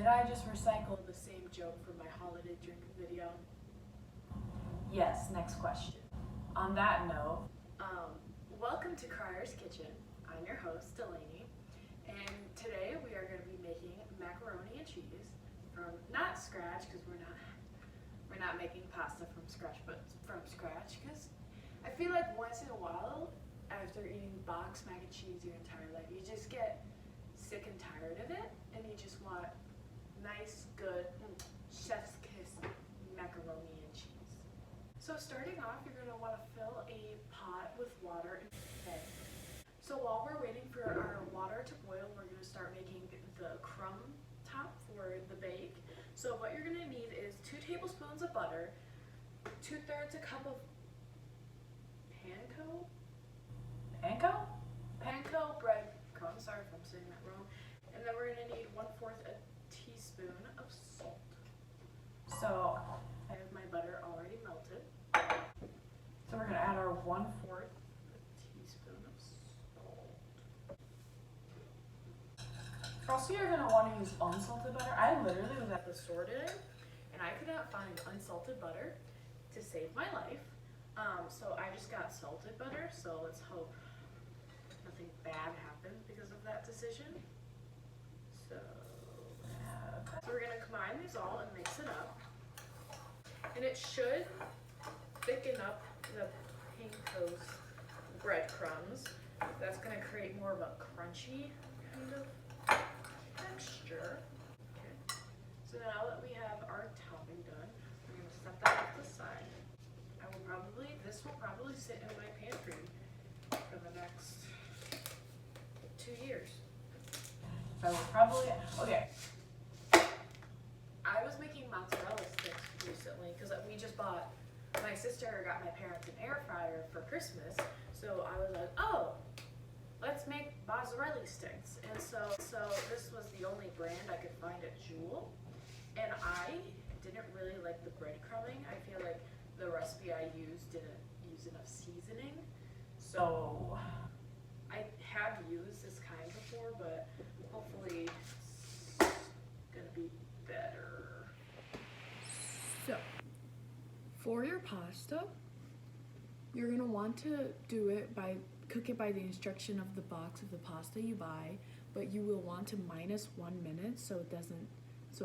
Did I just recycle the same joke from my holiday drink video? Yes, next question. On that note, welcome to Krier's Kitchen. I'm your host, Delaney, and today we are going to be making macaroni and cheese from, not scratch, because we're not making pasta from scratch, but from scratch, because I feel like once in a while, after eating box mac and cheese your entire life, you just get sick and tired of it, and you just want nice, good, chef's kiss macaroni and cheese. So starting off, you're going to want to fill a pot with water and egg. So while we're waiting for our water to boil, we're going to start making the crumb top for the bake. So what you're going to need is 2 tablespoons of butter, 2/3 a cup of Panko breadcrumbs, sorry if I'm saying that wrong. And then we're going to need 1/4 a teaspoon of salt. so I have my butter already melted. we're gonna add our 1/4. Teaspoon of salt. Also, you're gonna want to use unsalted butter. I literally was at The store today, and I could not find unsalted butter to save my life. So I just got salted butter. So let's hope nothing bad happens because of that decision. So we're gonna combine these all and mix it up, and it should thicken up the Panko's breadcrumbs. That's gonna create more of a crunchy kind of texture. Okay. So now that we have our topping done, we're gonna set that off to the side. This will probably sit in my pantry for the next 2 years. So we're probably okay. I was making mozzarella sticks recently because we just bought. My sister got my parents an air fryer for Christmas, so I was like, oh, let's make mozzarella sticks. And so this was the only brand I could find at Jewel, and I didn't really like the breadcrumbing. I feel like the recipe I used didn't use enough seasoning. So I have used this kind before, but hopefully it's gonna be better. So for your pasta, you're gonna want to cook it by the instruction of the box of the pasta you buy, but you will want to minus 1 minute so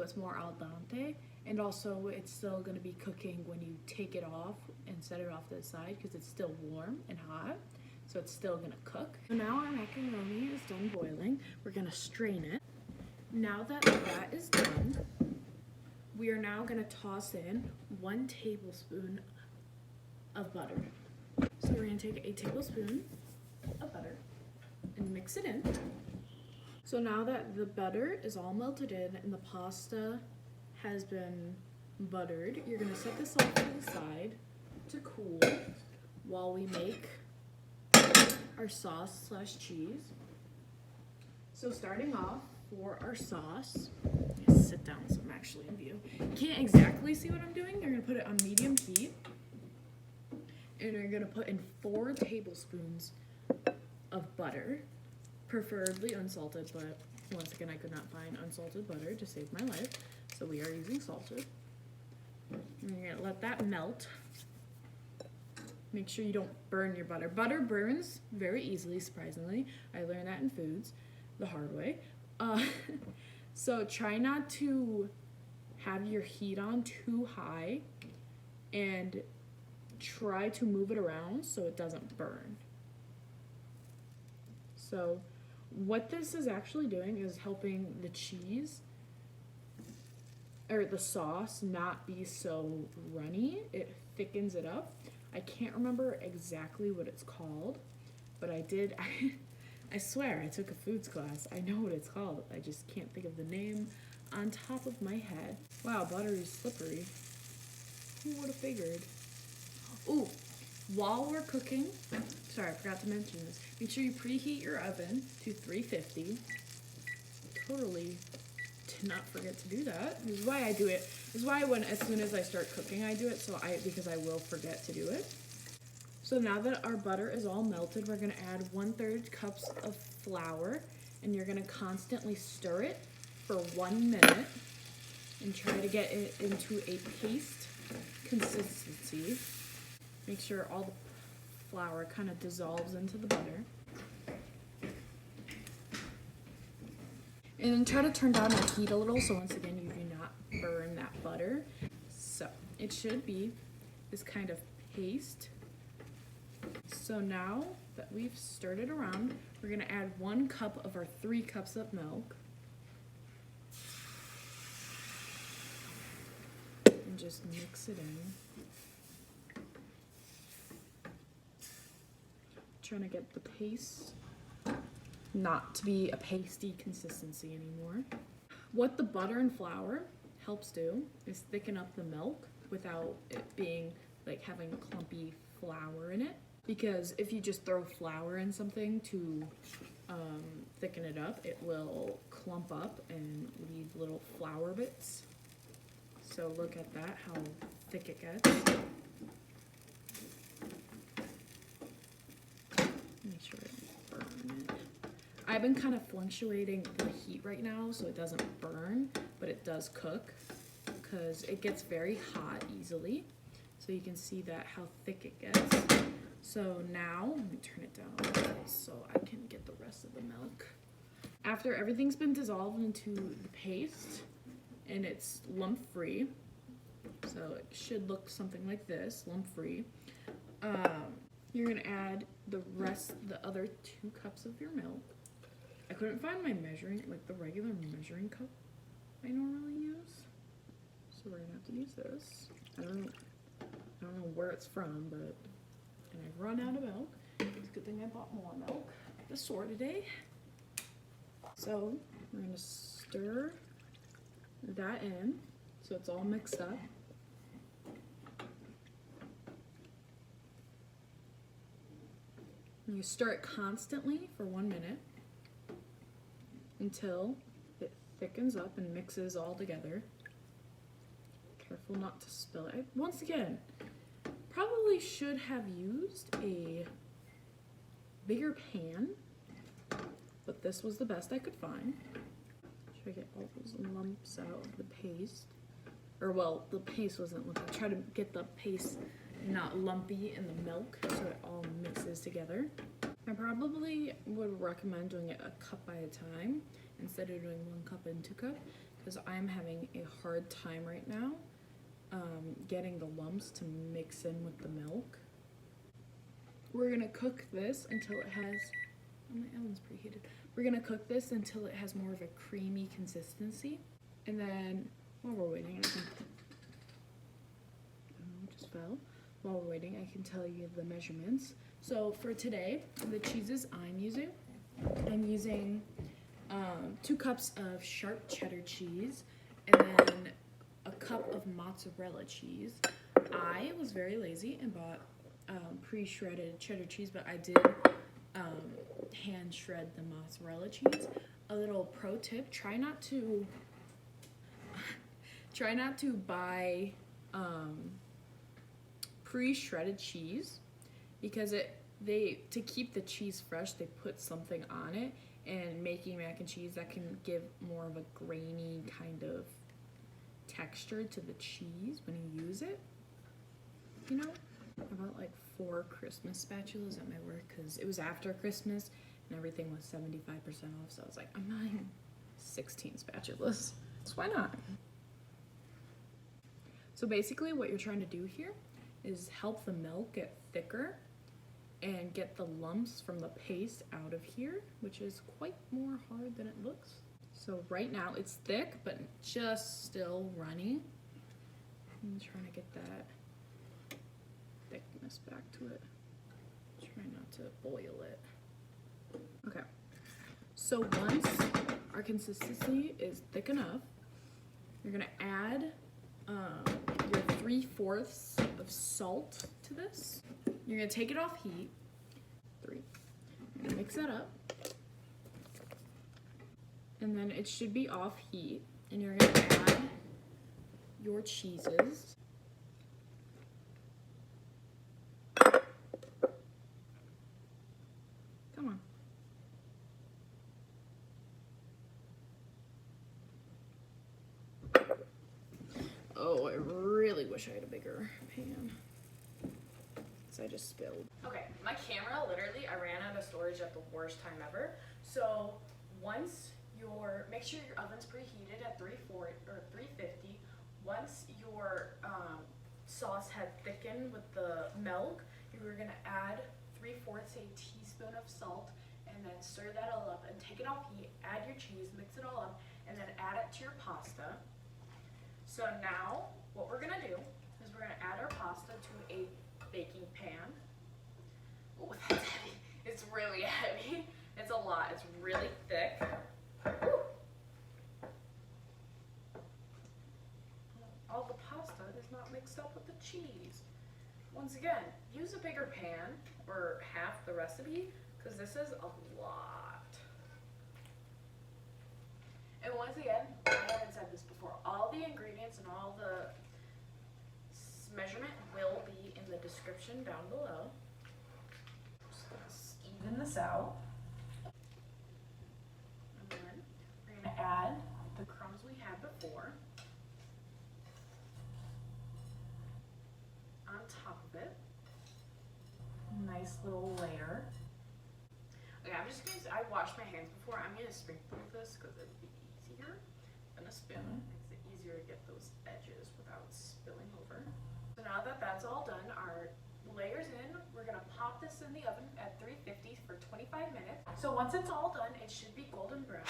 it's more al dente, and also it's still gonna be cooking when you take it off and set it off to the side because it's still warm and hot, so it's still gonna cook. So now our macaroni is done boiling. We're gonna strain it. Now that that is done, we are now gonna toss in 1 tablespoon of butter. So we're gonna take a tablespoon of butter and mix it in. So now that the butter is all melted in and the pasta has been buttered, you're gonna set this off to the side to cool while we make our sauce / cheese. So starting off for our sauce, sit down so I'm actually in view. You can't exactly see what I'm doing. You're gonna put it on medium heat, and you're gonna put in 4 tablespoons of butter, preferably unsalted, but once again I could not find unsalted butter to save my life, so we are using salted. And you're gonna let that melt. Make sure you don't burn your butter. Butter burns very easily, surprisingly. I learned that in foods the hard way. So try not to have your heat on too high, and try to move it around so it doesn't burn. So what this is actually doing is helping the cheese or the sauce not be so runny. It thickens it up. I can't remember exactly what it's called, but I swear I took a foods class. I know what it's called. I just can't think of the name on top of my head. Wow, butter is slippery. Who would have figured? Ooh, while we're cooking, sorry, I forgot to mention this. Make sure you preheat your oven to 350. Totally did not forget to do that. This is why I do it. This is why as soon as I start cooking, I do it, because I will forget to do it. So now that our butter is all melted, we're gonna add 1/3 cups of flour, and you're gonna constantly stir it for 1 minute and try to get it into a paste consistency. Make sure all the flour kind of dissolves into the butter. And then try to turn down the heat a little, so once again you do not burn that butter. So it should be this kind of paste. So now that we've stirred it around, we're gonna add 1 cup of our 3 cups of milk. And just mix it in. Trying to get the paste not to be a pasty consistency anymore. What the butter and flour helps do is thicken up the milk without it being like having clumpy flour in it. Because if you just throw flour in something to thicken it up, it will clump up and leave little flour bits. So look at that, how thick it gets. Make sure I don't burn it. I've been kind of fluctuating the heat right now so it doesn't burn, but it does cook because it gets very hot easily. So you can see that how thick it gets. So now, let me turn it down a little bit so I can get the rest of the milk. After everything's been dissolved into the paste and it's lump-free, so it should look something like this, lump-free, you're gonna add the other 2 cups of your milk. I couldn't find my measuring, like the regular measuring cup I normally use. So we're gonna have to use this. I don't know where it's from, but and I've run out of milk. It's a good thing I bought more milk at the store today. So we're gonna stir that in so it's all mixed up. And you stir it constantly for 1 minute until it thickens up and mixes all together. Careful not to spill it. Once again, probably should have used a bigger pan, but this was the best I could find. Try to get all those lumps out of the paste. Or well, the paste wasn't lumpy. Try to get the paste not lumpy in the milk so it all mixes together. I probably would recommend doing it a cup by a time instead of doing 1 cup and 2 cup, because I'm having a hard time right now getting the lumps to mix in with the milk. We're gonna cook this until it has, oh, my oven's preheated. We're gonna cook this until it has more of a creamy consistency. And then while we're waiting, it just fell. While we're waiting, I can tell you the measurements. So for today, the cheeses I'm using 2 cups of sharp cheddar cheese and then a cup of mozzarella cheese. I was very lazy and bought pre-shredded cheddar cheese, but I did hand shred the mozzarella cheese. A little pro tip: try not to buy pre-shredded cheese, because to keep the cheese fresh, they put something on it, and making mac and cheese, that can give more of a grainy kind of texture to the cheese when you use it. You know, I bought like 4 Christmas spatulas at my work because it was after Christmas and everything was 75% off, so I was like, I'm buying 16 spatulas, so why not? So basically what you're trying to do here is help the milk get thicker and get the lumps from the paste out of here, which is quite more hard than it looks. So right now it's thick, but just still runny. I'm trying to get that thickness back to it. Try not to boil it. Okay, so once our consistency is thick enough, you're gonna add your 3/4 of salt to this. You're gonna take it off heat. You're gonna mix that up. And then it should be off heat. And you're gonna add your cheeses. Come on. really wish I had a bigger pan. So I just spilled. Okay, my camera, literally, I ran out of storage at the worst time ever. So once make sure your oven's preheated at 340 or 350. Once your sauce had thickened with the milk, you were gonna add 3/4 a teaspoon of salt, and then stir that all up and take it off heat, add your cheese, mix it all up, and then add it to your pasta. So now, what we're gonna do is we're gonna add our pasta to a baking pan. Oh, that's heavy. It's really heavy. It's a lot. It's really thick. Woo. All the pasta is not mixed up with the cheese. Once again, use a bigger pan or half the recipe because this is a lot. And once again, I haven't said this before, all the ingredients and all the measurement will be in the description down below. Just gonna Even this out. and then we're We're gonna gonna add the crumbs we had before on top of it. a nice little layer. Okay, I'm just gonna, I washed my hands before. I'm gonna sprinkle this because it'll be easier than a spoon. Makes it easier to get those edges without spilling over. So now that that's all done, our layer's in, we're gonna pop this in the oven at 350 for 25 minutes. So once it's all done, it should be golden brown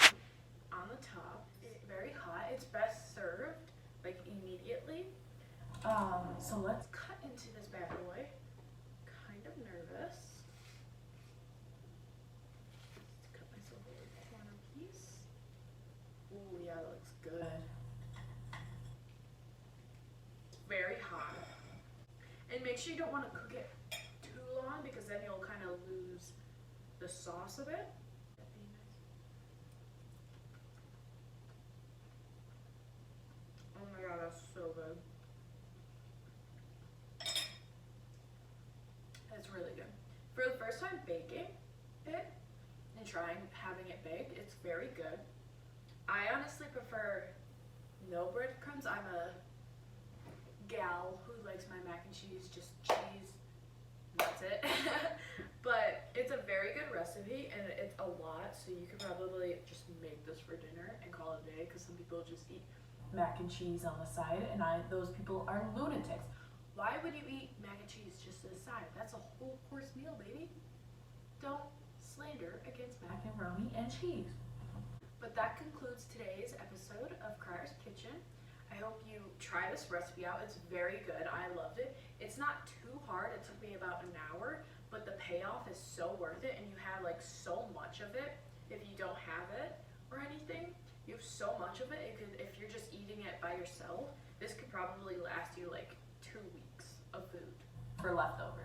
on the top. Very hot. It's best served like immediately. So let's Cut into this bad boy. Kind of nervous. Cut myself a little corner piece. Ooh, yeah, that looks good. It's very hot. And make sure you don't want to cook it too long because then you'll kind of lose the sauce of it. Oh my god, that's so good. It's really good. For the first time baking it and trying having it baked, it's very good. I honestly prefer no breadcrumbs. I'm a gal who likes my mac and cheese, just cheese, that's it. But it's a very good recipe and it's a lot, so you could probably just make this for dinner and call it a day because some people just eat mac and cheese on the side, and those people are lunatics. Why would you eat mac and cheese just as a side? That's a whole course meal, baby. Don't slander against Macaroni and cheese. But that concludes today's episode of Krier's Kitchen. I hope you try this recipe out. It's very good. I loved it. It's not too hard. It took me about an hour, but the payoff is so worth it, and you have like so much of it. If you don't have it or anything, you have so much of it. If you're just eating it by yourself, this could probably last you like 2 weeks of food. For leftovers.